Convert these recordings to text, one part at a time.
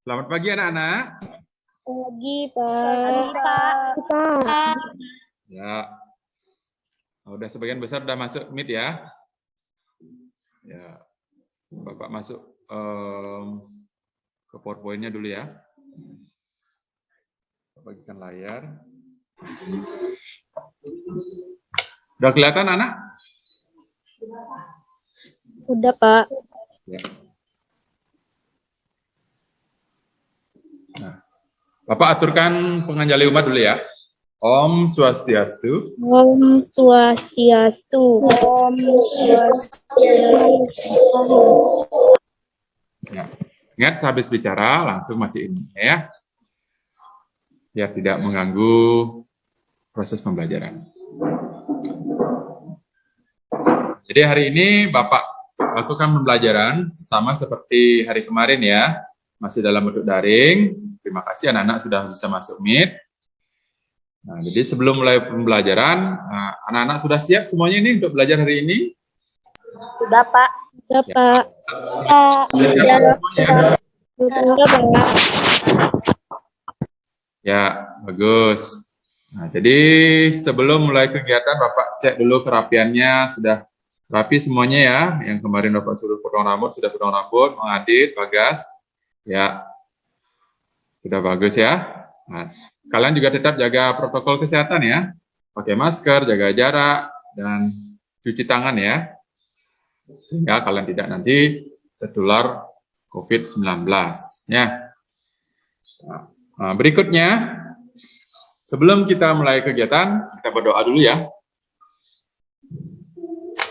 Selamat pagi anak-anak. Pagi, Pak. Ya, udah sebagian besar udah masuk Meet ya. Ya, Bapak masuk ke PowerPoint-nya dulu ya. Bagikan layar. Udah kelihatan anak? Udah, Pak. Ya. Nah, Bapak aturkan penganjali umat dulu ya. Om Swastiastu. Om Swastiastu. Om Swastiastu. Ya. Ingat, sehabis bicara langsung matiin ya. Biar tidak mengganggu proses pembelajaran. Jadi hari ini Bapak lakukan pembelajaran sama seperti hari kemarin ya. Masih dalam bentuk daring. Terima kasih anak-anak sudah bisa masuk Meet. Nah, jadi sebelum mulai pembelajaran, anak-anak sudah siap semuanya ini untuk belajar hari ini? Sudah, Pak. Sudah, Ya. Pak. Sudah siap semuanya? Sudah, Pak. Ya, bagus. Nah, jadi sebelum mulai kegiatan, Bapak cek dulu kerapiannya, sudah rapi semuanya ya. Yang kemarin Bapak suruh potong rambut, sudah potong rambut, mengadit, bagas. Ya, sudah bagus ya. Nah, kalian juga tetap jaga protokol kesehatan ya. Pakai masker, jaga jarak, dan cuci tangan ya. Sehingga kalian tidak nanti tertular COVID-19 ya. Nah, berikutnya, sebelum kita mulai kegiatan, kita berdoa dulu ya.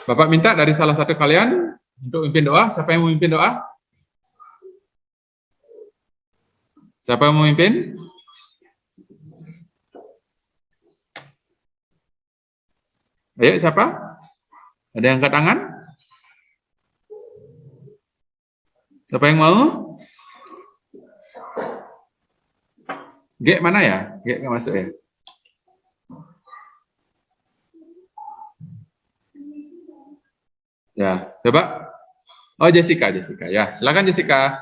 Bapak minta dari salah satu kalian untuk memimpin doa. Siapa yang mau memimpin doa? Siapa yang mau memimpin? Ayo, siapa? Ada yang angkat tangan? Siapa yang mau? G mana ya? G nggak masuk ya? Ya, coba. Oh, Jessica. Ya, silakan Jessica.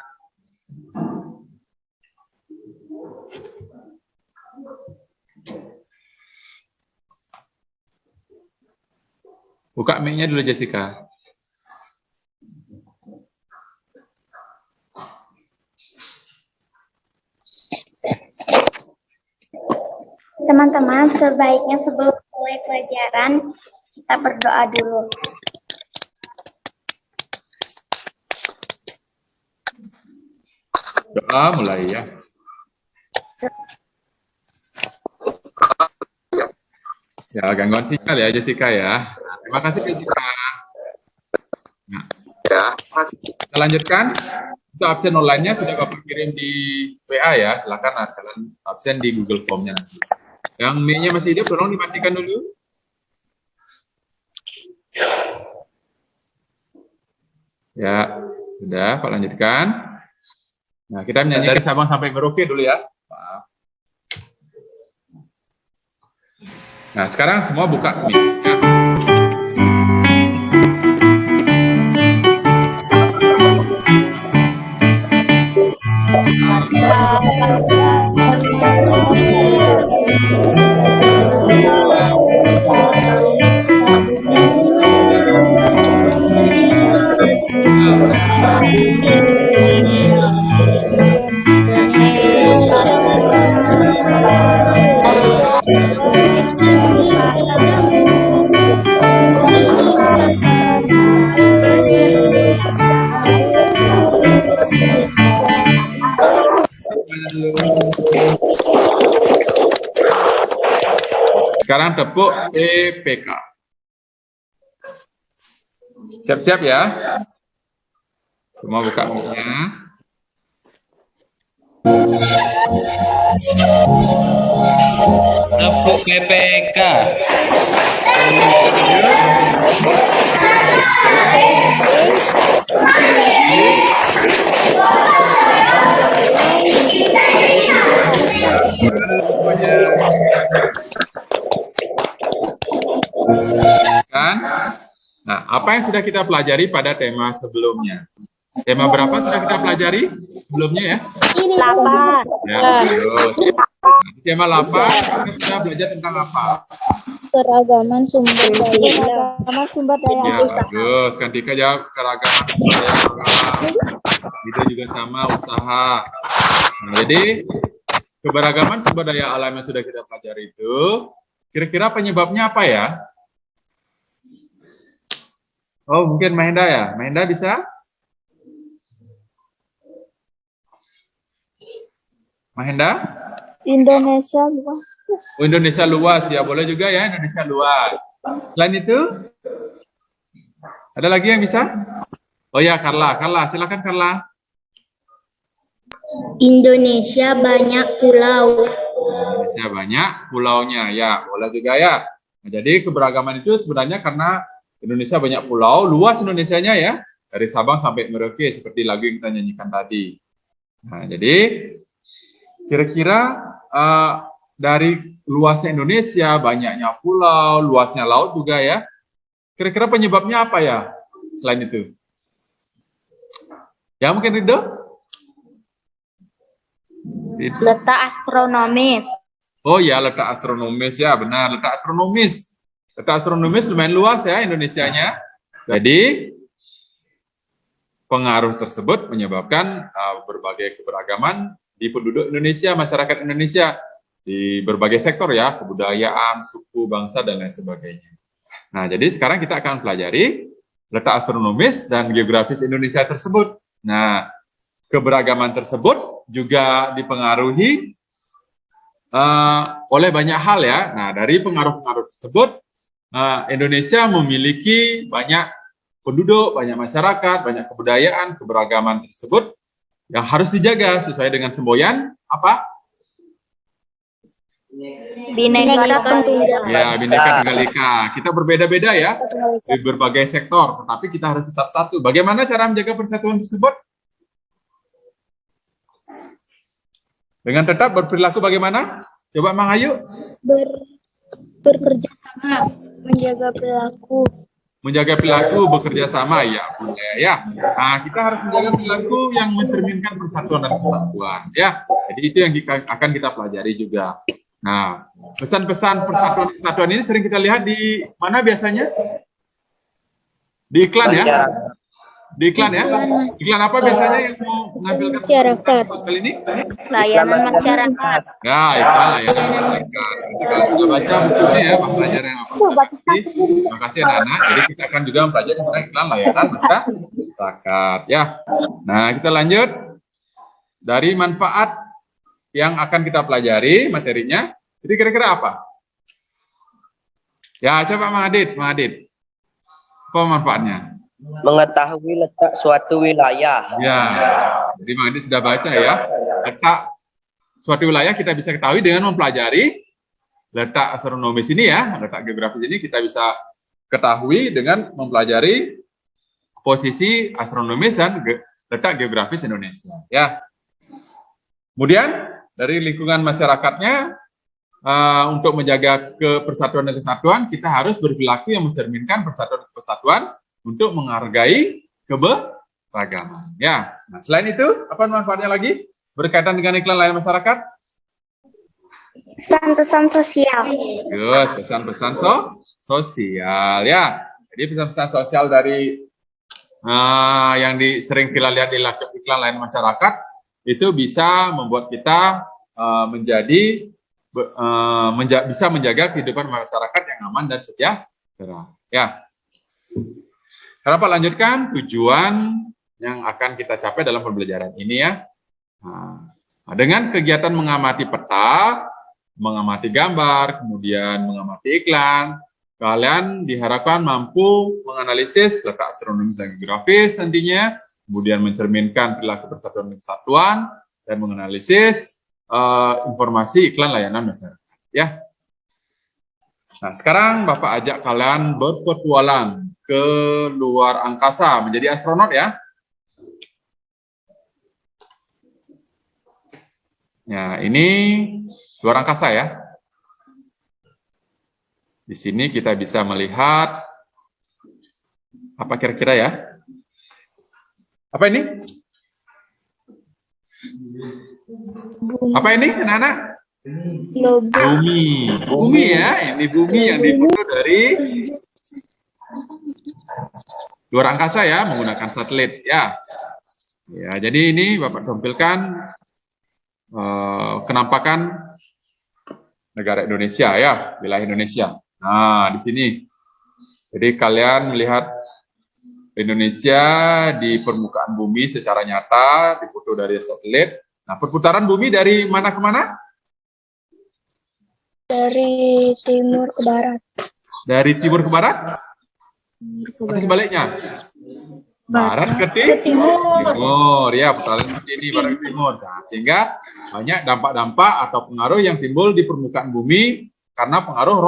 Buka mic-nya dulu Jessica. Teman-teman, sebaiknya sebelum mulai pelajaran, kita berdoa dulu. Doa mulai ya. Ya, gangguan sinyal ya Jessica ya. Nah, terima kasih Jessica. Nah, ya, kita lanjutkan. Untuk absen online-nya sudah Bapak kirim di WA ya. Silakan kalian absen di Google Form-nya. Yang mic-nya masih hidup, tolong dimatikan dulu. Ya, sudah, Pak lanjutkan. Nah, kita menyanyi dari Sabang sampai Merauke dulu ya. Maaf. Nah, sekarang semua buka mic-nya. Sekarang tepuk PPK. Siap-siap ya. Semua buka mic-nya. Tepuk PPK. Kan? Nah, apa yang sudah kita pelajari pada tema sebelumnya? Tema berapa sudah kita pelajari sebelumnya ya? Ini 8. Ya, bagus. Nah, di tema 8 kita sudah belajar tentang apa? Keragaman sumber daya. Ya, bagus. Kan Dika jawab keragaman sumber daya alam. Itu juga sama usaha. Nah, jadi keberagaman sumber daya alam yang sudah kita pelajari itu, kira-kira penyebabnya apa ya? Oh, mungkin Mahendra ya? Mahendra bisa? Mahendra? Indonesia luas. Oh, Indonesia luas, ya boleh juga ya, Indonesia luas. Selain itu, ada lagi yang bisa? Oh ya, Carla. Carla, silakan Carla. Indonesia banyak pulau. Indonesia banyak pulaunya, ya boleh juga ya. Nah, jadi keberagaman itu sebenarnya karena Indonesia banyak pulau, luas Indonesianya ya, dari Sabang sampai Merauke seperti lagu yang kita nyanyikan tadi. Nah, jadi kira-kira dari luasnya Indonesia, banyaknya pulau, luasnya laut juga ya. Kira-kira penyebabnya apa ya selain itu? Ya mungkin Ridho? Letak astronomis. Oh ya, letak astronomis ya, benar, letak astronomis. Letak astronomis lumayan luas ya Indonesianya. Jadi pengaruh tersebut menyebabkan berbagai keberagaman di penduduk Indonesia, masyarakat Indonesia di berbagai sektor ya, kebudayaan, suku, bangsa dan lain sebagainya. Nah, jadi sekarang kita akan pelajari letak astronomis dan geografis Indonesia tersebut. Nah, keberagaman tersebut juga dipengaruhi oleh banyak hal ya. Nah, dari pengaruh-pengaruh tersebut, Indonesia memiliki banyak penduduk, banyak masyarakat, banyak kebudayaan, keberagaman tersebut yang harus dijaga sesuai dengan semboyan apa? Bineka Tunggal. Ya, Bhinneka Tunggal Ika. Kita berbeda-beda ya di berbagai sektor, tetapi kita harus tetap satu. Bagaimana cara menjaga persatuan tersebut? Dengan tetap berperilaku bagaimana? Coba Mang Ayu. Bekerja sama, menjaga perilaku. Menjaga perilaku, bekerja sama, ya boleh ya. Nah, kita harus menjaga perilaku yang mencerminkan persatuan dan kesatuan, ya. Jadi itu yang akan kita pelajari juga. Nah, pesan-pesan persatuan kesatuan ini sering kita lihat di mana biasanya? Di iklan ya? Di iklan ya? Iklan apa biasanya yang mau menampilkan pesan sosial ini? Layanan masyarakat. Ya, iklan layanan masyarakat. Nanti kalian juga baca bukunya ya, Pak Pelajar yang apa? Terima kasih anak-anak. Jadi kita akan juga mempelajari tentang iklan layanan masyarakat. Ya. Nah, kita lanjut dari manfaat yang akan kita pelajari materinya. Jadi kira-kira apa? Ya, coba Mang Adit. Apa manfaatnya? Mengetahui letak suatu wilayah. Ya, jadi Mang Adit sudah baca ya. Letak suatu wilayah kita bisa ketahui dengan mempelajari letak astronomis ini ya, letak geografis ini kita bisa ketahui dengan mempelajari posisi astronomis dan letak geografis Indonesia. Ya. Kemudian dari lingkungan masyarakatnya untuk menjaga persatuan dan kesatuan kita harus berperilaku yang mencerminkan persatuan dan kesatuan untuk menghargai keberagaman. Ya. Nah, selain itu apa manfaatnya lagi berkaitan dengan iklan layanan masyarakat? Pesan-pesan sosial. Yes, pesan-pesan sosial ya. Jadi pesan-pesan sosial dari yang sering kita lihat di iklan layanan masyarakat itu bisa membuat kita bisa menjaga kehidupan masyarakat yang aman dan sejahtera. Ya. Sekarang Pak lanjutkan tujuan yang akan kita capai dalam pembelajaran ini ya. Nah, dengan kegiatan mengamati peta, mengamati gambar, kemudian mengamati iklan, kalian diharapkan mampu menganalisis letak astronomis dan geografis nantinya, kemudian mencerminkan perilaku persatuan dan kesatuan, dan menganalisis informasi iklan layanan masyarakat. Ya. Nah, sekarang Bapak ajak kalian berpetualang ke luar angkasa menjadi astronot ya. Ya, ini luar angkasa ya. Di sini kita bisa melihat apa kira-kira ya? Apa ini? Apa ini, anak-anak? Globe. Bumi ya. Ini bumi yang difoto dari luar angkasa ya, menggunakan satelit ya. Ya, jadi ini Bapak tampilkan kenampakan negara Indonesia ya, wilayah Indonesia. Nah, di sini. Jadi kalian melihat Indonesia di permukaan bumi secara nyata, difoto dari satelit. Nah, perputaran bumi dari mana ke mana? Dari timur ke barat. Dari timur ke barat? Atau sebaliknya? Barat ke timur. Ya, putaran seperti ini, barat ke timur. Nah, sehingga banyak dampak-dampak atau pengaruh yang timbul di permukaan bumi karena pengaruh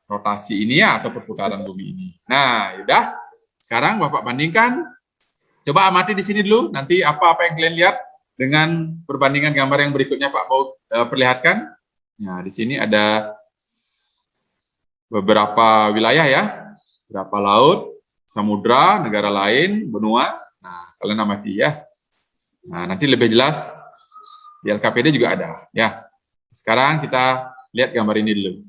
rotasi ini ya, atau perputaran bumi ini. Nah, yaudah. Sekarang Bapak bandingkan. Coba amati di sini dulu. Nanti apa-apa yang kalian lihat dengan perbandingan gambar yang berikutnya Pak mau perlihatkan. Nah, di sini ada beberapa wilayah ya, beberapa laut, samudra, negara lain, benua. Nah, kalian amati ya. Nah, nanti lebih jelas di LKPD juga ada ya. Sekarang kita lihat gambar ini dulu.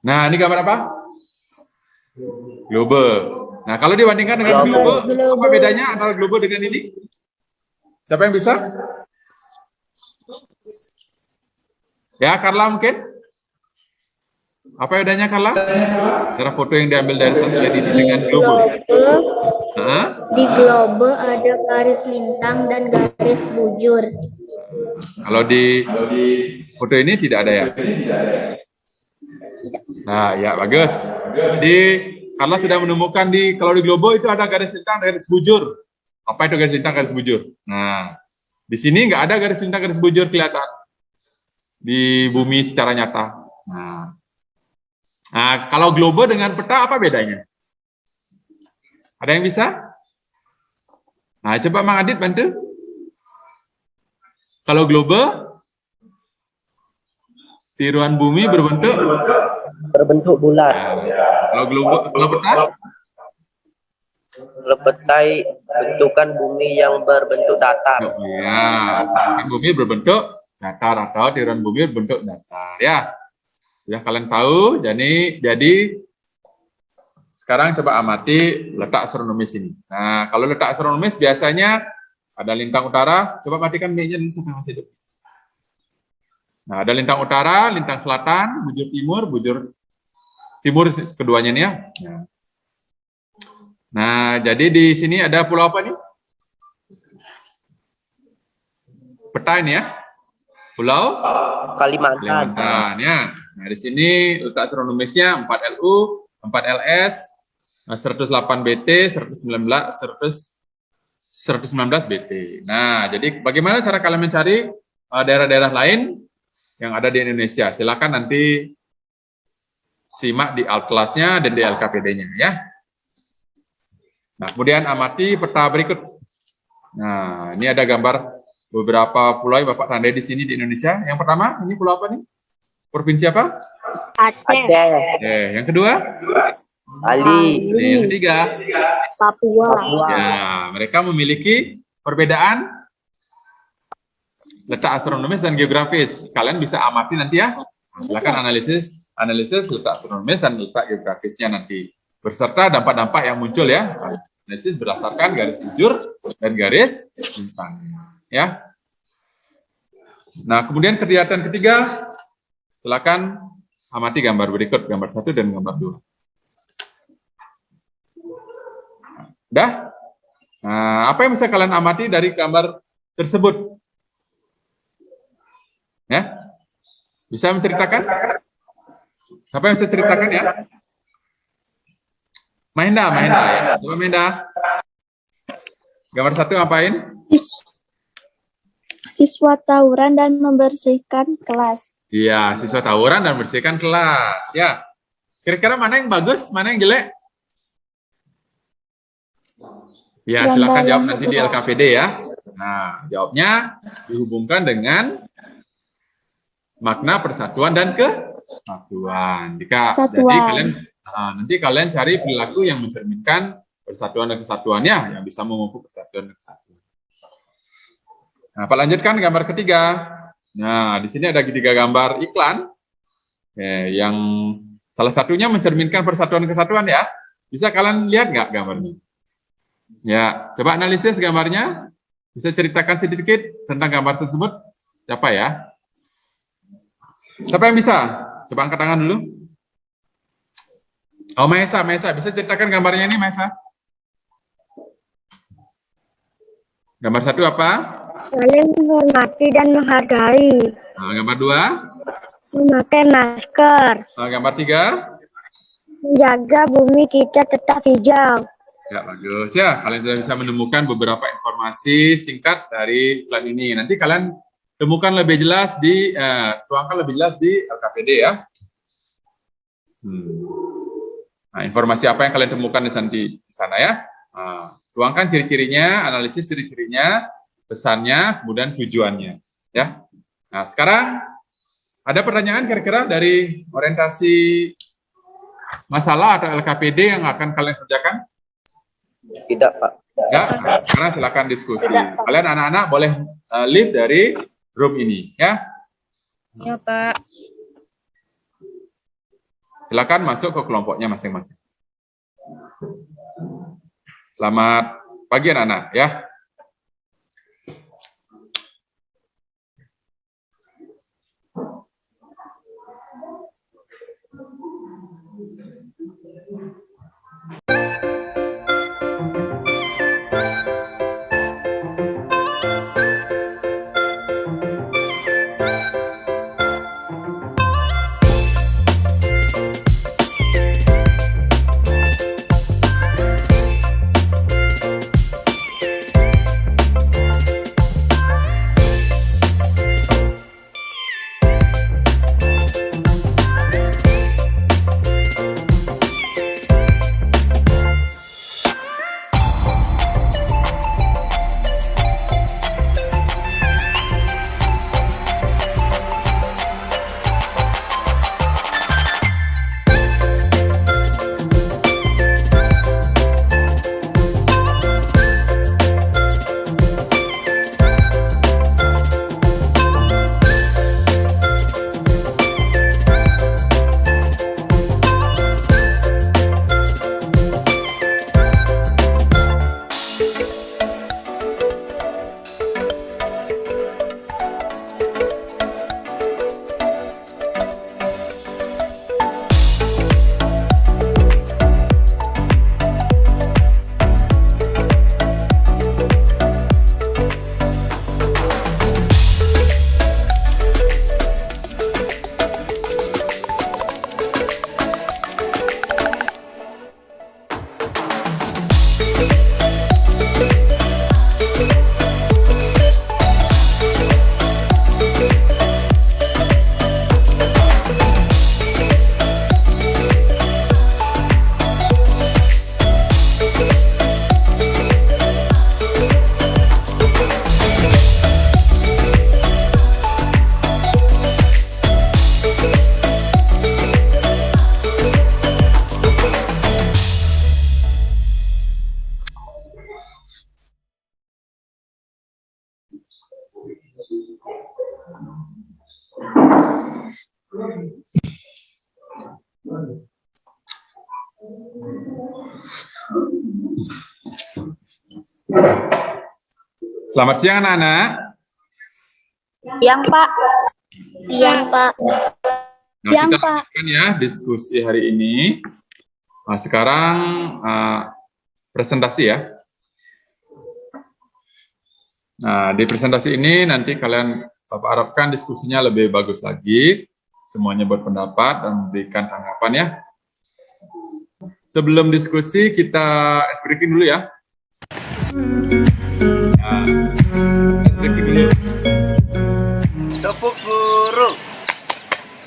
Nah, ini gambar apa? Globe. Nah, kalau dibandingkan dengan globe, apa bedanya antara globe dengan ini? Siapa yang bisa? Ya, Carla mungkin? Apa bedanya, Carla? Cara foto yang diambil dari satelit ini dengan globe. Di globe ada garis lintang dan garis bujur. Kalau di foto ini tidak ada ya? Nah, ya bagus. Jadi Carla sudah menemukan kalau di globe itu ada garis lintang, garis bujur. Apa itu garis lintang, garis bujur? Nah, di sini nggak ada garis lintang, garis bujur kelihatan di bumi secara nyata. Nah, kalau globe dengan peta apa bedanya? Ada yang bisa? Nah, coba Mang Adit bantu. Kalau globe, tiruan bumi berbentuk bulat. Kalau globe, kalau peta? Lepetai bentukan bumi yang berbentuk datar. Ya, bumi berbentuk datar atau tiruan bumi berbentuk datar ya. Sudah kalian tahu. Jadi sekarang coba amati letak astronomis ini. Nah, kalau letak astronomis biasanya ada lintang utara. Coba matikan mic-nya dulu sampai masih hidup. Nah, ada lintang utara, lintang selatan, bujur timur keduanya nih ya. Nah, jadi di sini ada pulau apa nih? Peta ini ya. Pulau Kalimantan. Ya. Nah, di sini letak astronomisnya 4 LU, 4 LS, 108 BT, 119 BT. Nah, jadi bagaimana cara kalian mencari daerah-daerah lain yang ada di Indonesia? Silakan nanti simak di Atlasnya dan di LKPD-nya ya. Nah, kemudian amati peta berikut. Nah, ini ada gambar beberapa pulau yang Bapak tandai di sini di Indonesia. Yang pertama, ini pulau apa nih? Provinsi apa? Aceh. Yang kedua? Bali. Yang ketiga? Papua. Ya, mereka memiliki perbedaan letak astronomis dan geografis. Kalian bisa amati nanti ya. Silakan analisis letak astronomis dan letak geografisnya nanti. Beserta dampak-dampak yang muncul ya. Analisis berdasarkan garis bujur dan garis lintang. Ya. Nah, kemudian kegiatan ketiga, silakan amati gambar berikut, gambar 1 dan gambar 2. Udah? Nah, apa yang bisa kalian amati dari gambar tersebut? Ya? Bisa menceritakan? Siapa yang bisa ceritakan ya? Mahendra ya. Coba Mahendra. Gambar 1 ngapain? Siswa tawuran dan membersihkan kelas. Iya, siswa tawuran dan membersihkan kelas. Ya. Kira-kira mana yang bagus, mana yang jelek? Ya, silakan jawab nanti di LKPD ya. Nah, jawabnya dihubungkan dengan makna persatuan dan kesatuan. Jadi nanti kalian cari perilaku yang mencerminkan persatuan dan kesatuannya, yang bisa memupuk persatuan dan kesatuan. Nah, Pak lanjutkan gambar ketiga. Nah, di sini ada 3 gambar iklan yang salah satunya mencerminkan persatuan kesatuan ya. Bisa kalian lihat nggak gambarnya? Ya, coba analisis gambarnya. Bisa ceritakan sedikit tentang gambar tersebut? Siapa ya? Siapa yang bisa? Coba angkat tangan dulu. Oh, Maesa. Bisa ceritakan gambarnya ini, Maesa? Gambar 1 apa? Saling menghormati dan menghargai. Nah, gambar 2? Memakai masker. Nah, gambar 3? Menjaga bumi kita tetap hijau. Ya, bagus ya. Kalian sudah bisa menemukan beberapa informasi singkat dari iklan ini. Nanti kalian temukan lebih jelas tuangkan lebih jelas di LKPD ya. Nah, informasi apa yang kalian temukan di sana ya. Nah, tuangkan ciri-cirinya, analisis ciri-cirinya, pesannya, kemudian tujuannya. Ya. Nah, sekarang ada pertanyaan kira-kira dari orientasi masalah atau LKPD yang akan kalian kerjakan? Tidak, Pak. Ya, nah, sekarang silakan diskusi. Kalian anak-anak boleh leave dari room ini, ya. Ya, Pak. Silakan masuk ke kelompoknya masing-masing. Selamat pagi anak-anak, ya. Selamat siang anak-anak. Siang, Pak. Siang, Pak. Nah, Siang, kita Pak. lanjutkan ya diskusi hari ini. Nah, sekarang presentasi ya. Nah, di presentasi ini nanti kalian Bapak harapkan diskusinya lebih bagus lagi. Semuanya berpendapat dan memberikan tanggapan ya. Sebelum diskusi kita ice breaking dulu ya. Nah, ice breaking dulu. Tepuk guru,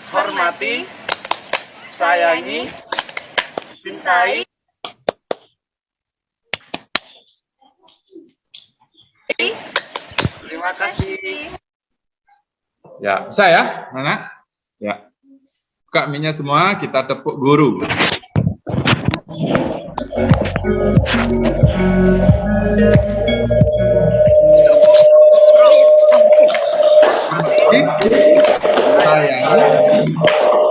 hormati, sayangi, cintai. Terima kasih. Ya, bisa ya, anak? Ya. Buka mic-nya semua, kita tepuk guru. sayangi,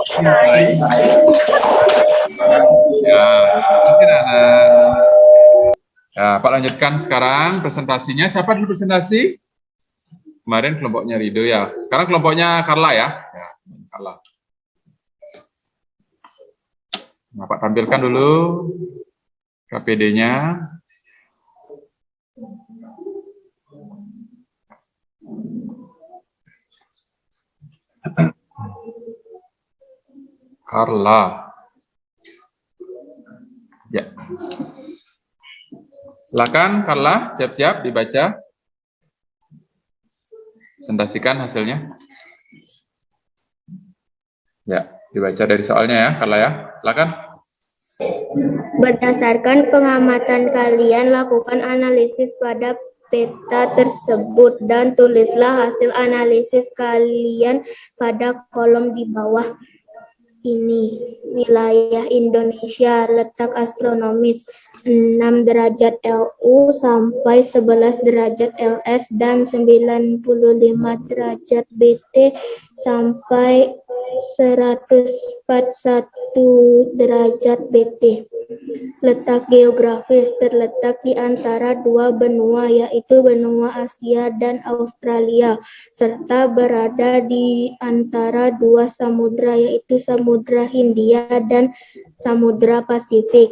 cintai. Ya, kasih Nana. Ya, Pak lanjutkan sekarang presentasinya. Siapa dulu presentasi? Kemarin kelompoknya Rido ya. Sekarang kelompoknya Carla ya. Ya, Carla. Nah, Pak tampilkan dulu KPD-nya. Carla. Ya. Silakan Carla, siap-siap dibaca. Presentasikan hasilnya. Ya, dibaca dari soalnya ya, Carla ya. Silakan. Berdasarkan pengamatan kalian, lakukan analisis pada peta tersebut dan tulislah hasil analisis kalian pada kolom di bawah ini. Wilayah Indonesia, letak astronomis 6 derajat LU sampai 11 derajat LS dan 95 derajat BT sampai 141 derajat BT. Letak geografis terletak di antara dua benua, yaitu benua Asia dan Australia, serta berada di antara dua samudra, yaitu Samudra Hindia dan Samudra Pasifik.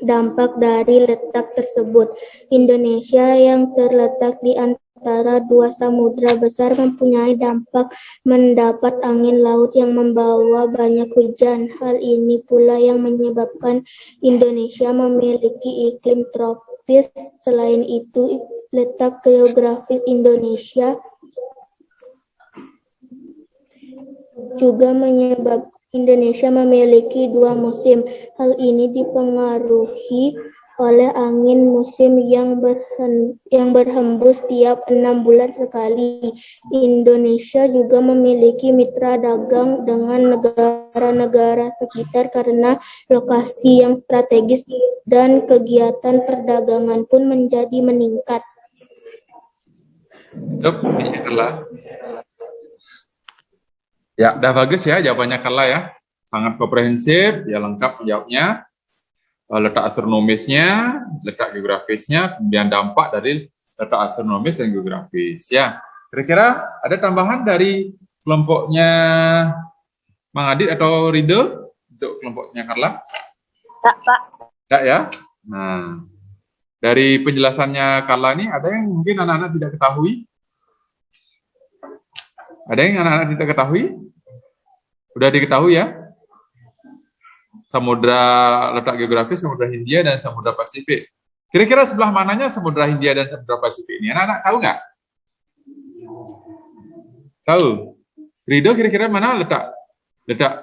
Dampak dari letak tersebut, Indonesia yang terletak di antara dua samudra besar mempunyai dampak mendapat angin laut yang membawa banyak hujan. Hal ini pula yang menyebabkan Indonesia memiliki iklim tropis. Selain itu, letak geografis Indonesia juga menyebabkan Indonesia memiliki dua musim. Hal ini dipengaruhi oleh angin musim yang berhembus tiap 6 bulan sekali. Indonesia juga memiliki mitra dagang dengan negara-negara sekitar karena lokasi yang strategis dan kegiatan perdagangan pun menjadi meningkat. Hidup, ini Carla. Ya, udah bagus ya jawabannya Carla ya. Sangat komprehensif, ya lengkap menjawabnya. Letak astronomisnya, letak geografisnya, kemudian dampak dari letak astronomis dan geografis. Ya, kira-kira ada tambahan dari kelompoknya Mang Adit atau Rido untuk kelompoknya Carla? Tak, Pak. Tak ya. Nah, dari penjelasannya Carla ini ada yang mungkin anak-anak tidak ketahui? Ada yang anak-anak tidak ketahui? Udah diketahui ya? Samudra letak geografis, Samudra Hindia dan Samudra Pasifik. Kira-kira sebelah mananya Samudra Hindia dan Samudra Pasifik ini? Anak-anak tahu nggak? Tahu? Rido kira-kira mana letak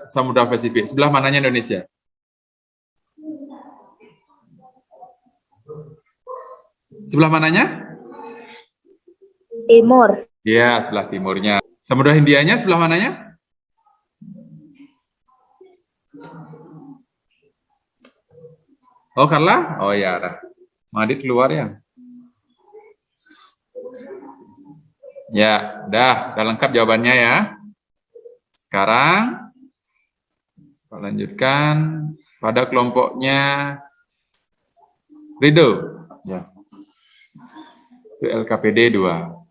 Samudra Pasifik? Sebelah mananya Indonesia? Sebelah mananya? Timur. Ya, sebelah timurnya. Samudra Hindianya sebelah mananya? Oh, Carla? Oh ya, Madit keluar ya. Ya, udah lengkap jawabannya ya. Sekarang kita lanjutkan pada kelompoknya Rido. Ya. Itu LKPD 2.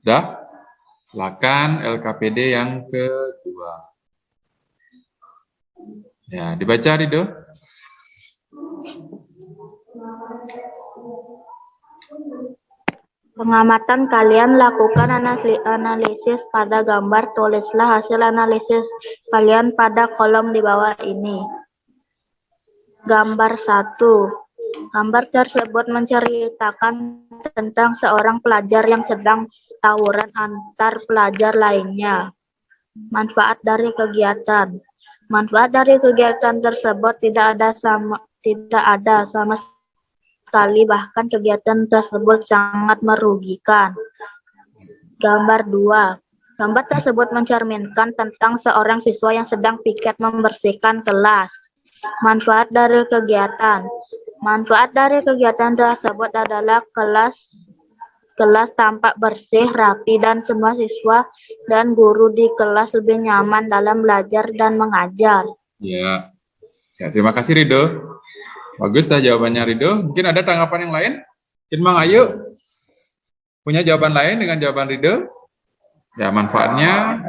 Sudah? Silakan LKPD yang kedua. Ya, dibaca Rido. Pengamatan kalian lakukan analisis pada gambar, tulislah hasil analisis kalian pada kolom di bawah ini. Gambar 1. Gambar tersebut menceritakan tentang seorang pelajar yang sedang tawuran antar pelajar lainnya. Manfaat dari kegiatan. Manfaat dari kegiatan tersebut tidak ada sama sekali, bahkan kegiatan tersebut sangat merugikan. Gambar 2. Gambar tersebut mencerminkan tentang seorang siswa yang sedang piket membersihkan kelas. Manfaat dari kegiatan. Manfaat dari kegiatan tersebut adalah kelas tampak bersih, rapi, dan semua siswa dan guru di kelas lebih nyaman dalam belajar dan mengajar. Ya, ya terima kasih Rido. Bagus dah jawabannya Rido. Mungkin ada tanggapan yang lain? Mungkin Mang Ayu punya jawaban lain dengan jawaban Rido? Ya, manfaatnya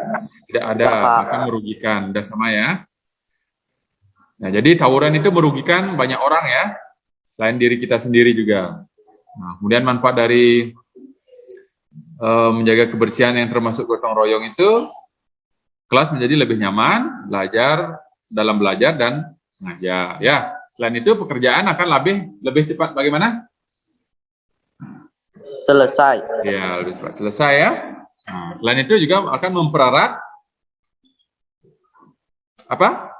tidak ada, bahkan merugikan. Udah sama ya. Nah, jadi tawuran itu merugikan banyak orang ya, selain diri kita sendiri juga. Nah, kemudian manfaat dari menjaga kebersihan yang termasuk gotong royong itu, kelas menjadi lebih nyaman, dalam belajar dan mengajar. Ya, selain itu pekerjaan akan lebih cepat. Bagaimana? Selesai. Ya, lebih cepat selesai ya. Nah, selain itu juga akan mempererat apa?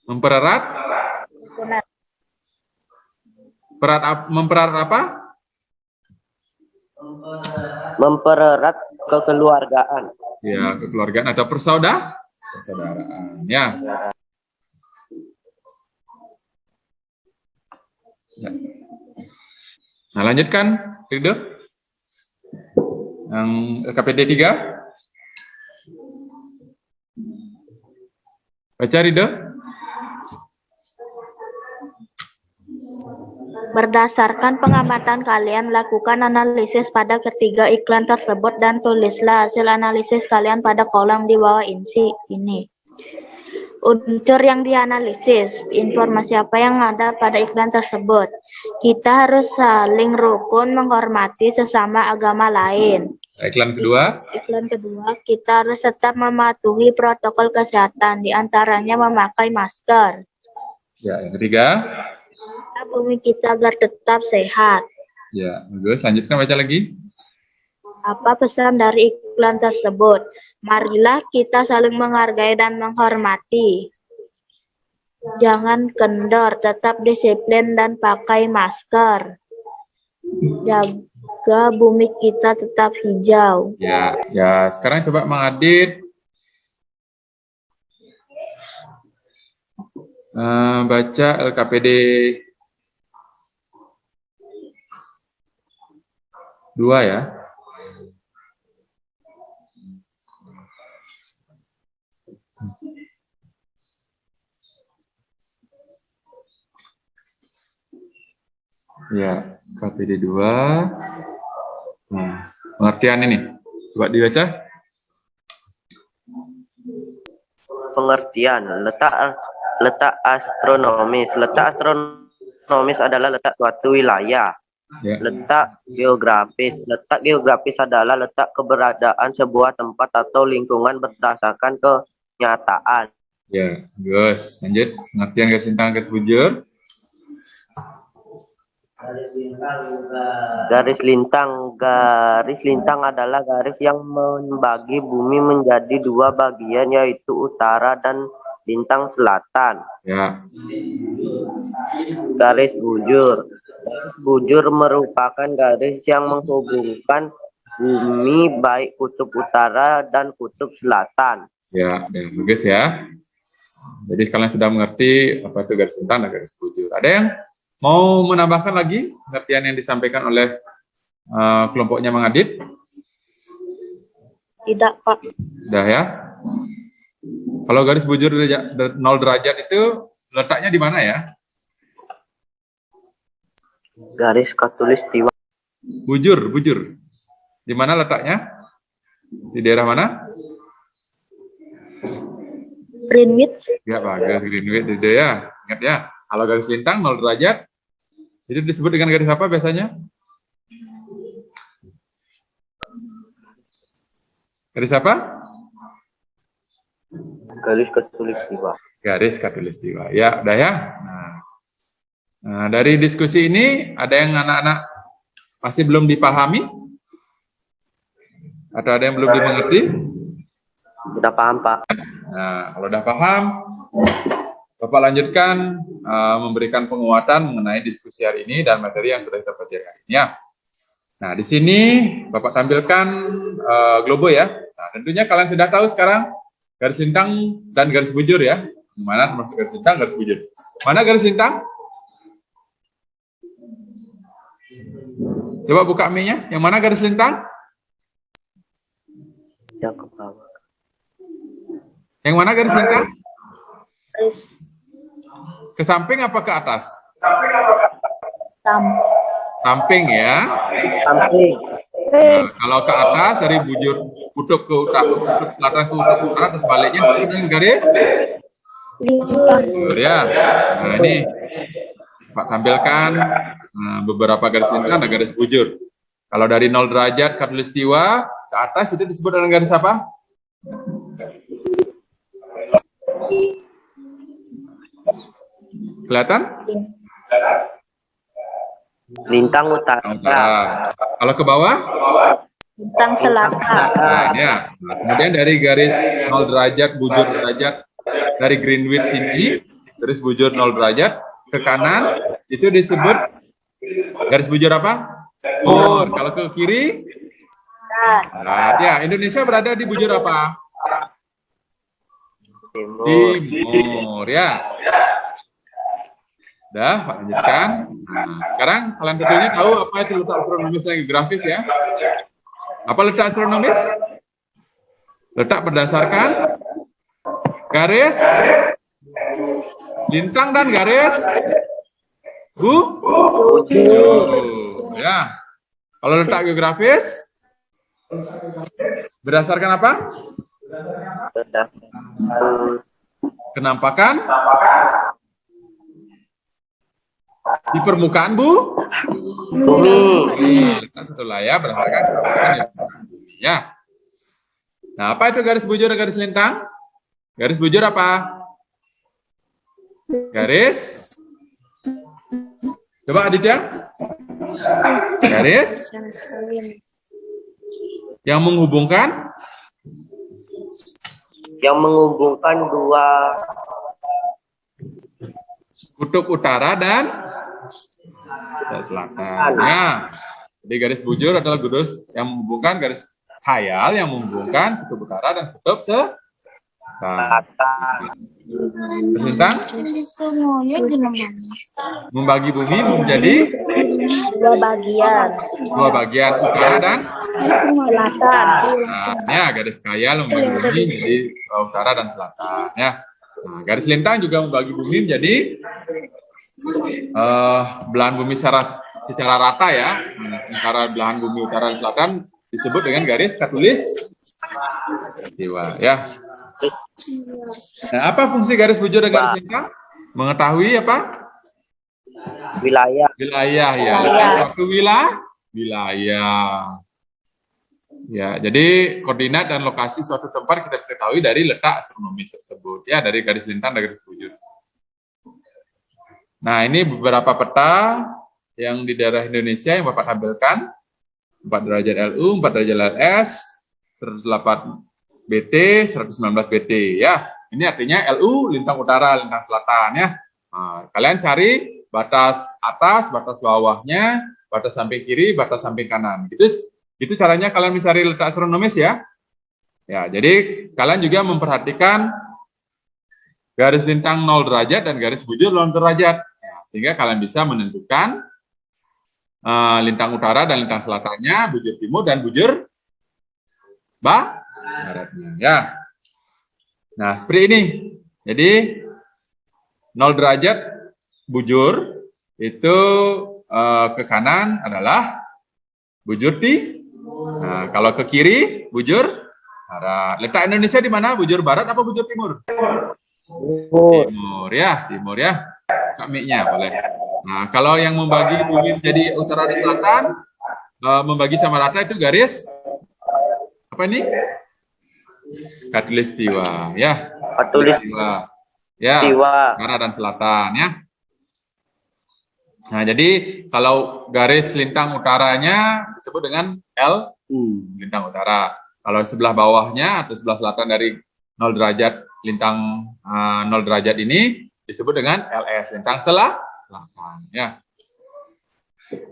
Mempererat apa? Mempererat kekeluargaan. Ya, kekeluargaan atau persaudaraan. Ya. Ya. Nah, lanjutkan, Rido. Yang LKPD 3. Baca, Rido. Berdasarkan pengamatan kalian, lakukan analisis pada ketiga iklan tersebut dan tulislah hasil analisis kalian pada kolom di bawah ini. Unsur yang dianalisis, informasi apa yang ada pada iklan tersebut. Kita harus saling rukun menghormati sesama agama lain. Iklan kedua. Iklan kedua, kita harus tetap mematuhi protokol kesehatan, diantaranya memakai masker. Ya, yang ketiga. Bumi kita agar tetap sehat. Ya, bagus. Lanjutkan baca lagi. Apa pesan dari iklan tersebut? Marilah kita saling menghargai dan menghormati. Jangan kendor, tetap disiplin dan pakai masker. Jaga bumi kita tetap hijau. Ya. Sekarang coba Mang Adit baca LKPD 2 ya. Ya, KPD 2. Nah, pengertian ini. Coba dibaca. Pengertian, letak astronomis. Letak astronomis adalah letak suatu wilayah. Ya. Letak geografis. Letak geografis adalah letak keberadaan sebuah tempat atau lingkungan berdasarkan kenyataan. Ya, bagus. Lanjut. Pengertian garis lintang garis bujur. Garis lintang adalah garis yang membagi bumi menjadi dua bagian, yaitu utara dan lintang selatan. Ya. Garis bujur. Garis bujur merupakan garis yang menghubungkan bumi baik kutub utara dan kutub selatan. Ya, bagus ya. Jadi kalian sudah mengerti apa itu garis lintang dan garis bujur. Ada yang mau menambahkan lagi pengertian yang disampaikan oleh kelompoknya Mang Adit? Tidak, Pak. Udah ya. Kalau garis bujur 0 derajat itu letaknya di mana ya? Garis khatulistiwa. Bujur. Di mana letaknya? Di daerah mana? Greenwich. Ya, bagus. Greenwich itu ya. Ingat ya. Kalau garis lintang 0 derajat, itu disebut dengan garis apa biasanya? Garis apa? Garis khatulistiwa. Garis khatulistiwa. Ya, udah ya. Nah, Nah, dari diskusi ini ada yang anak-anak masih belum dipahami? Atau ada yang belum dimengerti? Sudah paham, Pak. Nah, kalau udah paham, Bapak lanjutkan memberikan penguatan mengenai diskusi hari ini dan materi yang sudah kita pelajari hari ini ya. Nah, di sini Bapak tampilkan globo ya. Nah, tentunya kalian sudah tahu sekarang garis lintang dan garis bujur ya. Mana termasuk garis lintang, garis bujur. Mana garis lintang? Coba buka mic-nya. Yang mana garis lintang? Yang ke bawah. Yang mana garis lintang? Garis Ke samping apa ke atas? tam- Samping ya. Samping. Nah, kalau ke atas dari bujur kutub ke utara, kutub selatan ke kutub utara, terus baliknya dengan garis bujur ya. Nah, ini Pak tampilkan beberapa garis lintang dan garis bujur. Kalau dari 0 derajat khatulistiwa ke atas itu disebut dengan garis apa? Kelihatan? Lintang utara. Kalau ke bawah? lintang selatan. Nah, ya. Nah, kemudian dari garis 0 derajat bujur derajat dari Greenwich sini, garis bujur 0 derajat ke kanan itu disebut garis bujur apa? Timur. Kalau ke kiri? Nah, ya, Indonesia berada di bujur apa? Timur ya. Udah, Pak lanjutkan. Nah, sekarang kalian tentunya tahu apa itu letak astronomis dan geografis ya? Apa letak astronomis? Letak berdasarkan garis lintang dan garis bujur. Ya. Kalau letak geografis berdasarkan apa? Kenampakan di permukaan bumi. Letak satu layar berdasarkan kenampakan di permukaan bumi. Ya. Nah, apa itu garis bujur dan garis lintang? Garis bujur apa? Garis. Coba Aditya. Garis yang menghubungkan dua kutub utara dan selatan. Ya. Jadi garis bujur adalah garis yang menghubungkan, garis khayal yang menghubungkan kutub utara dan kutub selatan. Lintang membagi bumi menjadi dua bagian utara dan Selatan. nah, ya, garis khayal membagi bumi menjadi utara dan selatan ya. Nah, garis lintang juga membagi bumi menjadi belahan bumi secara rata ya. Antara belahan bumi utara dan selatan disebut dengan garis khatulistiwa ya. Nah, apa fungsi garis bujur dan garis lintang? Mengetahui apa? wilayah. Wilayah ya. Suatu wilayah. Ya, jadi koordinat dan lokasi suatu tempat kita bisa ketahui dari letak astronomis tersebut ya, dari garis lintang dan garis bujur. Nah, ini beberapa peta yang di daerah Indonesia yang Bapak tampilkan. 4 derajat LU, 4 derajat LS, 108 BT, 119 BT ya. Ini artinya LU lintang utara, lintang selatan ya. Nah, kalian cari batas atas, batas bawahnya, batas samping kiri, batas samping kanan. Itu caranya kalian mencari letak astronomis ya. Ya, jadi kalian juga memperhatikan garis lintang 0 derajat dan garis bujur 0 derajat. Ya, sehingga kalian bisa menentukan lintang utara dan lintang selatannya, bujur timur dan bujur baratnya ya. Nah, seperti ini. Jadi 0 derajat bujur itu ke kanan adalah bujur timur. Nah, kalau ke kiri bujur barat. Letak Indonesia di mana? Bujur barat apa bujur timur? Timur ya, timur ya. Mic-nya boleh. Nah, kalau yang membagi bumi menjadi utara dan selatan, membagi sama rata itu garis apa ini? Khatulistiwa ya. Khatulistiwa. Ya, utara dan selatan ya. Nah, jadi kalau garis lintang utaranya disebut dengan LU, lintang utara. Kalau sebelah bawahnya atau sebelah selatan dari 0 derajat lintang 0 derajat ini disebut dengan LS, lintang selatan. Ya.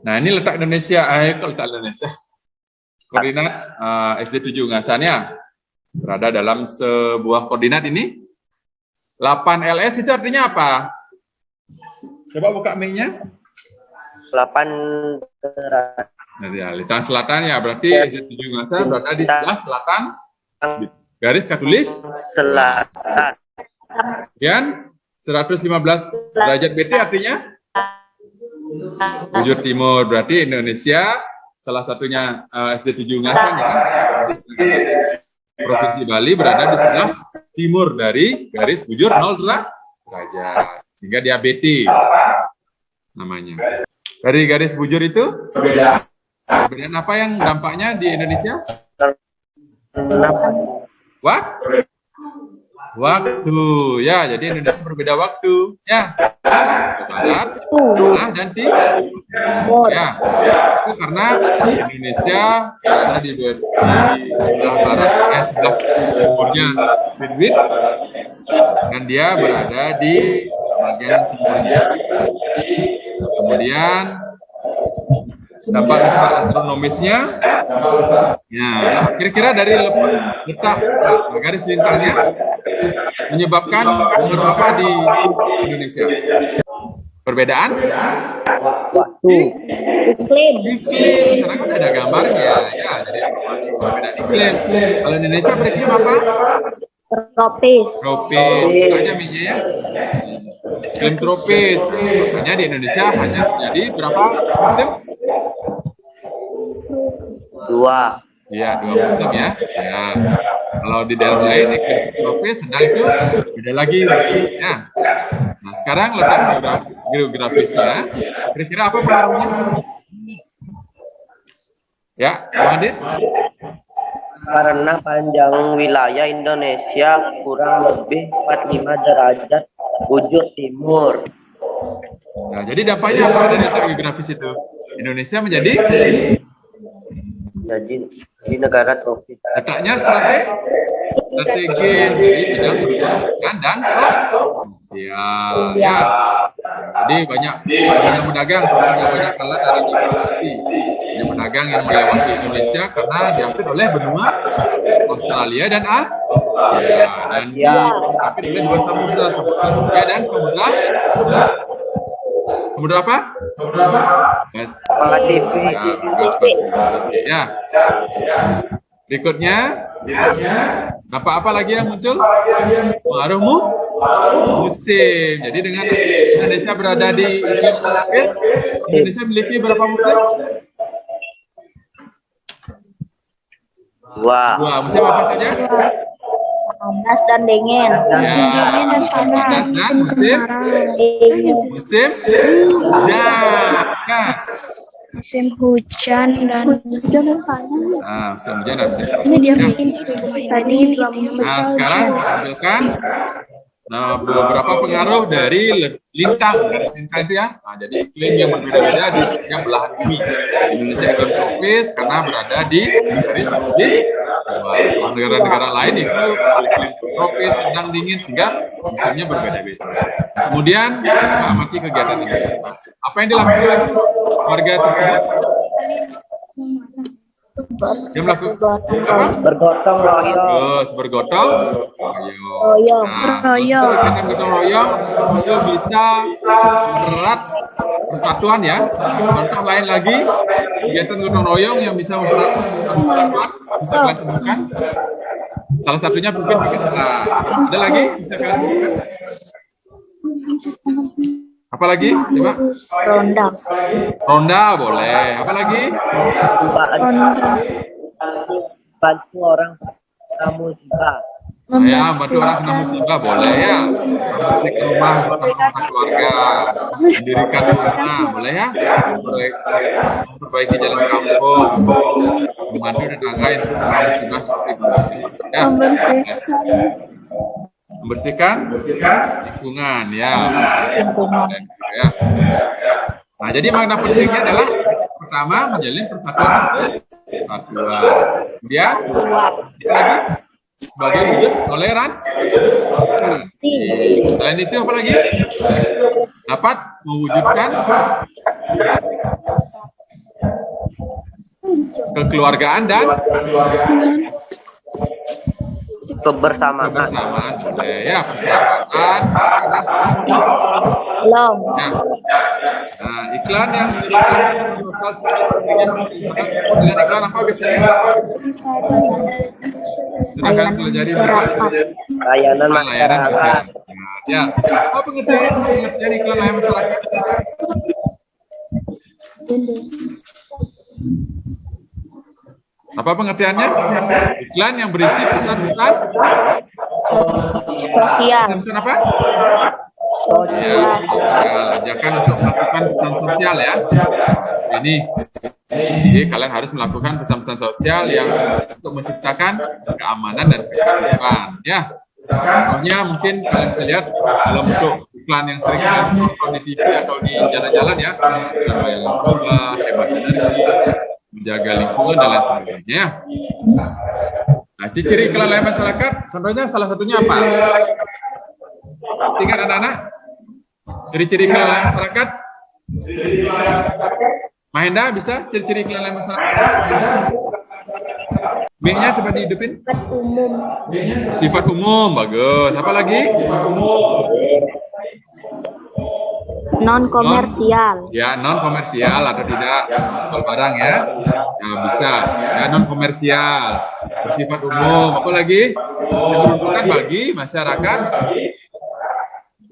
Nah, ini letak Indonesia, letak Indonesia. Koordinat SD 7 Ngasannya berada dalam sebuah koordinat ini. 8 LS itu artinya apa? Coba buka mic-nya. 8 derajat. Nah, ya, lintang selatan ya, berarti SD 7 Ngasa berada di sebelah selatan garis katulis Selatan. kemudian 115 derajat BT artinya bujur timur, berarti Indonesia salah satunya SD 7 Ngasan ya, Provinsi Bali berada di sebelah timur dari garis bujur 0 derajat, sehingga dia BT namanya. Dari garis bujur itu perbedaan apa yang dampaknya di Indonesia? Waktu ya, jadi Indonesia berbeda waktu ya, barat, tengah dan timur ya. Itu karena Indonesia berada di sebelah barat, sebelah timurnya Greenwich, dan dia berada di bagian timurnya. Kemudian dampak astronomisnya, ya, kira-kira dari letak garis lintangnya menyebabkan pengaruh apa di Indonesia? Perbedaan? Waktu. Iklim. Karena kan ada gambarnya, ya. Jadi perbedaan iklim. Kalau Indonesia beriklim apa? Tropis. Tropis. Itu aja minya ya. Iklim tropis. Makanya di Indonesia hanya terjadi berapa musim? 2. Iya, 2 musim ya. Ya. Kalau di daerah lain iklim subtropis sedang itu beda lagi musimnya. Nah, sekarang letak geografisnya, kira-kira apa pengaruhnya? Ya, Pak Adit? Karena panjang wilayah Indonesia kurang lebih 45 derajat bujur timur. Nah, jadi dampaknya apa dari letak geografis itu? Indonesia menjadi di negara tropis. letaknya strategis, jadi bidang perdagangan dan sosial. Ya. Jadi banyak pedagang sebenarnya banyak alat dari diplomasi. Banyak pedagang yang melewati Indonesia karena diambil oleh benua Australia dan tapi oleh 2 samudra, Samudra dan Samudra apa? Pasifik. Ya. Berikutnya, dampak apa lagi yang muncul? Pengaruh musim. Jadi dengan Indonesia berada di iklim tropis, Indonesia memiliki berapa musim? 2 musim apa saja? Panas dan dingin. Ya, musim panas dan musim hujan. Nah, Musim hujan dan musim hujan dan musim ini dia panas. bikin tadi Nah, sekarang tampilkan beberapa pengaruh dari lintang. Garis lintang itu ya. Nah, jadi iklim yang berbeda-beda di setiap belahan bumi. Indonesia iklim tropis karena berada di garis tropis. Negara-negara lain itu iklim tropis, sedang dingin, sehingga musimnya berbeda-beda. Kemudian amati kegiatan ini. Apa yang dilakukan warga tersebut? Dia melakukan apa? Bergotong royong. Terus bergotong royong. Nah, kegiatan gotong royong itu bisa mempererat persatuan ya. Contoh lain lagi, kegiatan gotong royong yang bisa mempererat persatuan bisa kalian temukan. Salah satunya mungkin ada lagi bisa kalian temukan. Apa lagi? Coba. Ronda boleh. Apa lagi? Bantu orang kena musibah. Ya, bantu orang kena musibah boleh ya. Bersihkan rumah bersama keluarga, mendirikan rumah boleh ya. Memperbaiki jalan kampung, membantu tetangga yang terkena musibah seperti itu. Ya. Membersihkan lingkungan ya. Nah, jadi makna pentingnya adalah pertama menjalin persatuan. Kemudian lagi sebagai wujud toleransi. Selain itu apa lagi? Dapat mewujudkan kekeluargaan dan kebersamaan. Ya, persahabatan. Belum. Nah, iklan yang menunjukkan kebutuhan sosial seperti disebut dengan iklan apa biasanya? Sudah kan pelajari Layanan masyarakat. Ya, apa pengertian iklan layanan masyarakat? Apa pengertiannya? Iklan yang berisi pesan-pesan Sosial. pesan apa? Ya, sosial. Ajakan untuk melakukan pesan sosial ya. Jadi kalian harus melakukan pesan-pesan sosial yang untuk menciptakan keamanan dan ketertiban. Ya, contohnya mungkin kalian bisa lihat dalam bentuk iklan yang sering kalian tonton di TV atau di jalan-jalan ya, bayar narkoba, hemat energi, menjaga lingkungan dan lain sebagainya. Nah, ciri iklan layanan masyarakat, contohnya salah satunya apa? Ingat anak-anak? Ciri-ciri iklan layanan masyarakat? Mahendra bisa ciri-ciri iklan layanan masyarakat? B-nya coba dihidupin. Sifat umum. Sifat umum, bagus. Apa lagi? Non komersial. Ya, non komersial atau tidak jual barang ya. Ya bisa. Ya, non komersial. Bersifat umum. Apa lagi? Diperuntukkan bagi masyarakat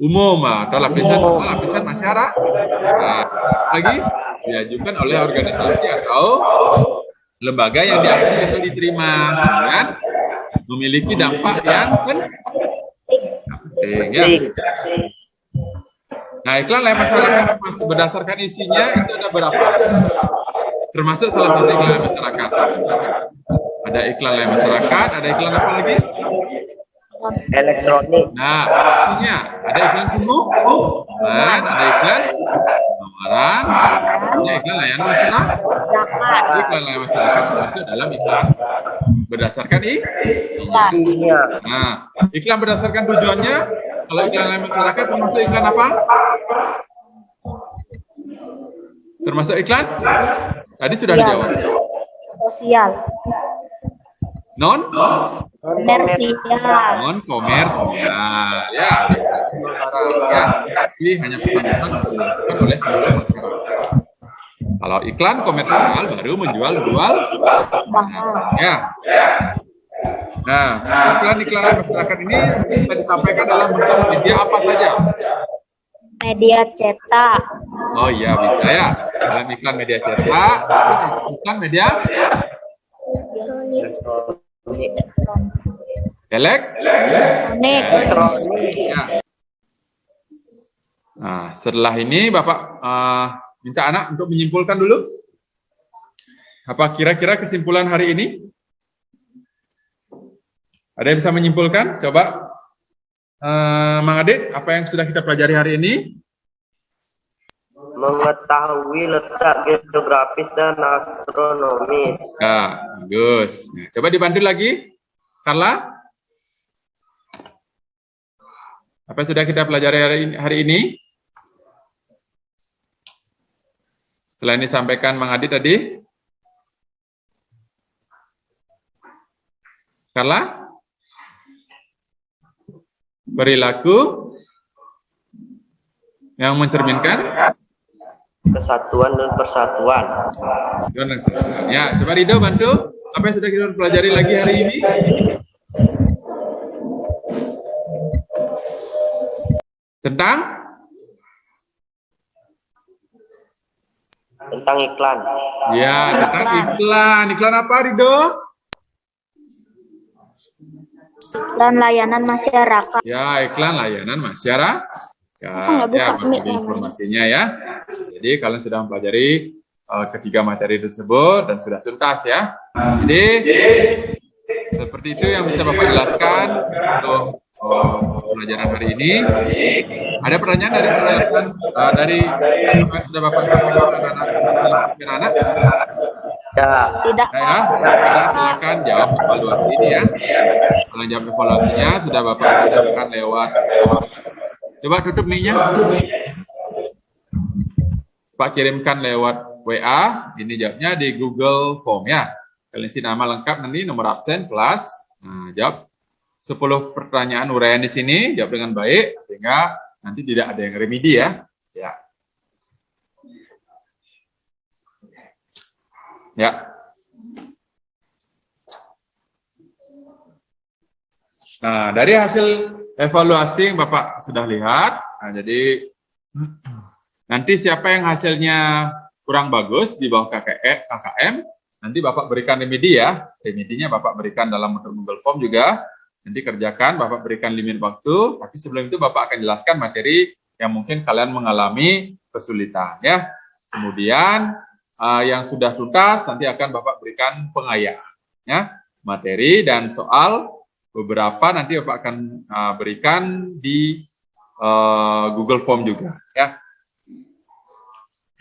umum atau lapisan masyarakat. Nah, lagi diajukan oleh organisasi atau lembaga yang diakui atau diterima, kan? Memiliki dampak yang penting. Ya. Nah, iklan layanan masyarakat berdasarkan isinya itu ada berapa? Termasuk salah satu iklan layanan masyarakat. Ada iklan layanan masyarakat, ada iklan apa lagi? Elektronik. Nah, isinya ada iklan pengumuman, ada iklan penawaran, ada iklan layanan masyarakat. Iklan layanan masyarakat termasuk dalam iklan berdasarkan isinya. Nah, iklan berdasarkan tujuannya. Kalau iklan layanan masyarakat termasuk iklan apa? Termasuk iklan? Tadi sudah dijawab. Sosial. Non Komersial. komersial. Ya. Ya. Ini hanya pesan-pesan yang dilakukan oleh seluruh masyarakat. Kalau iklan komersial baru menjual ya. Nah, iklan masyarakat ini bisa disampaikan dalam bentuk media apa saja? Media cetak. Oh iya, bisa ya. Dalam iklan media cetak, iklan media elektronik. Ya. Nah, setelah ini Bapak minta anak untuk menyimpulkan dulu. Apa kira-kira kesimpulan hari ini? Ada yang bisa menyimpulkan? Coba, Mang Adit, apa yang sudah kita pelajari hari ini? Mengetahui letak geografis dan astronomis. Ya, bagus. Nah, coba dibantu lagi, Carla. Apa yang sudah kita pelajari hari ini? Selain disampaikan Mang Adit tadi. Carla? Perilaku yang mencerminkan kesatuan dan persatuan. Ya, coba Rido bantu. Apa yang sudah kita pelajari lagi hari ini? Tentang iklan. Ya, tentang iklan. Iklan apa, Rido? Dan layanan masyarakat. Ya, iklan layanan masyarakat. Ya, bagi informasinya ya. Jadi kalian sudah mempelajari ketiga materi tersebut dan sudah tuntas ya. Jadi seperti itu yang bisa Bapak jelaskan untuk pembelajaran hari ini. Ada pertanyaan dari penjelasan dari apa yang sudah Bapak sampaikan anak-anak? Ya. Tidak. Nah, ya, sekarang silakan jawab evaluasi ini ya. Kalau jawab evaluasinya sudah Bapak kirimkan lewat. Coba tutup mic-nya. Pak kirimkan lewat WA. Ini jawabnya di Google Form ya. Kalian isi nama lengkap nanti, nomor absen, kelas. Nah, jawab 10 pertanyaan uraian di sini, jawab dengan baik sehingga nanti tidak ada yang remedi ya. Ya. Ya. Nah, dari hasil evaluasi yang Bapak sudah lihat, nah, jadi nanti siapa yang hasilnya kurang bagus di bawah KKM, nanti Bapak berikan remedi ya. Remedinya Bapak berikan dalam Google Form juga. Nanti kerjakan, Bapak berikan limit waktu, tapi sebelum itu Bapak akan jelaskan materi yang mungkin kalian mengalami kesulitan ya. Kemudian yang sudah tuntas nanti akan Bapak berikan pengayaan ya, materi dan soal beberapa nanti Bapak akan berikan di Google Form juga ya.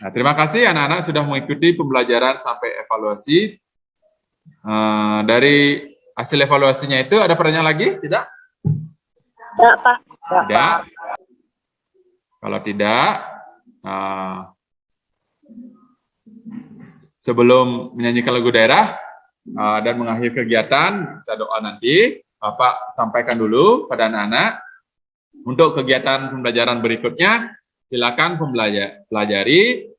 Nah, terima kasih anak-anak sudah mengikuti pembelajaran sampai evaluasi. Dari hasil evaluasinya itu ada pertanyaan lagi? Tidak? Tidak, Pak. Tidak. Kalau tidak, sebelum menyanyikan lagu daerah dan mengakhiri kegiatan, kita doa nanti. Bapak sampaikan dulu pada anak-anak. Untuk kegiatan pembelajaran berikutnya, silakan pelajari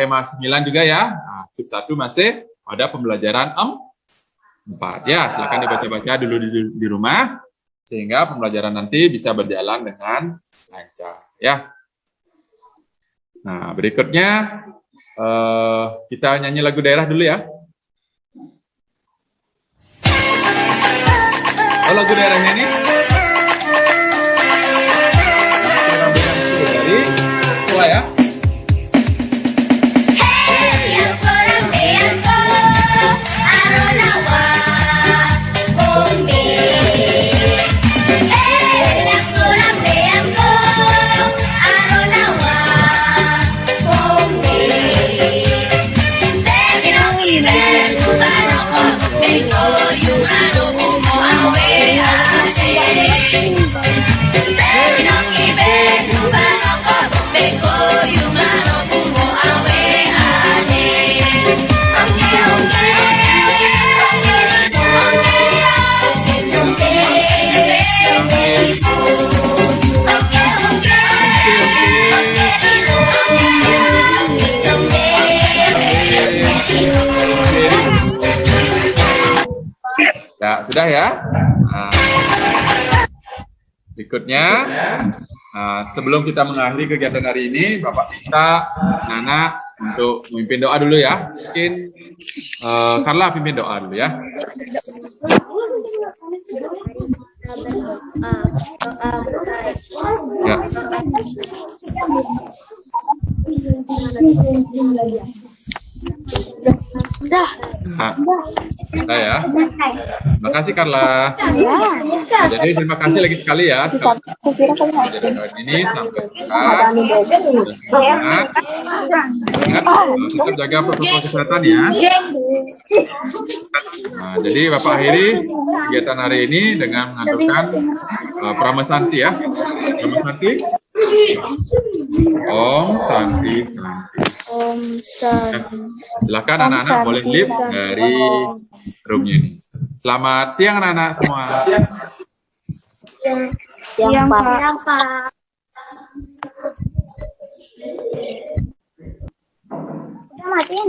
tema 9 juga ya. Sub 1 masih ada pembelajaran 4. Ya, silakan dibaca-baca dulu di rumah, sehingga pembelajaran nanti bisa berjalan dengan lancar. Ya. Nah, berikutnya kita nyanyi lagu daerah dulu ya. Oh, lagu daerahnya nih. Dari mulai ya. Ya, sudah ya. Nah, berikutnya, sebelum kita mengakhiri kegiatan hari ini, Bapak minta Nana untuk memimpin doa dulu ya. Mungkin Carla pimpin doa dulu ya. Ya. Sudah. Nah, ya. Terima kasih Carla. Nah, jadi terima kasih lagi sekali ya. Ini sampai ingat, tetap jaga protokol kesehatan ya. Nah, jadi Bapak akhiri kegiatan hari ini dengan mengaturkan Pramasanti ya. Pramasanti. Om Santi Santi. Om Santi. Silakan anak-anak boleh live dari roomnya ini. Selamat siang anak-anak semua. Siang, Pak. Udah matiin.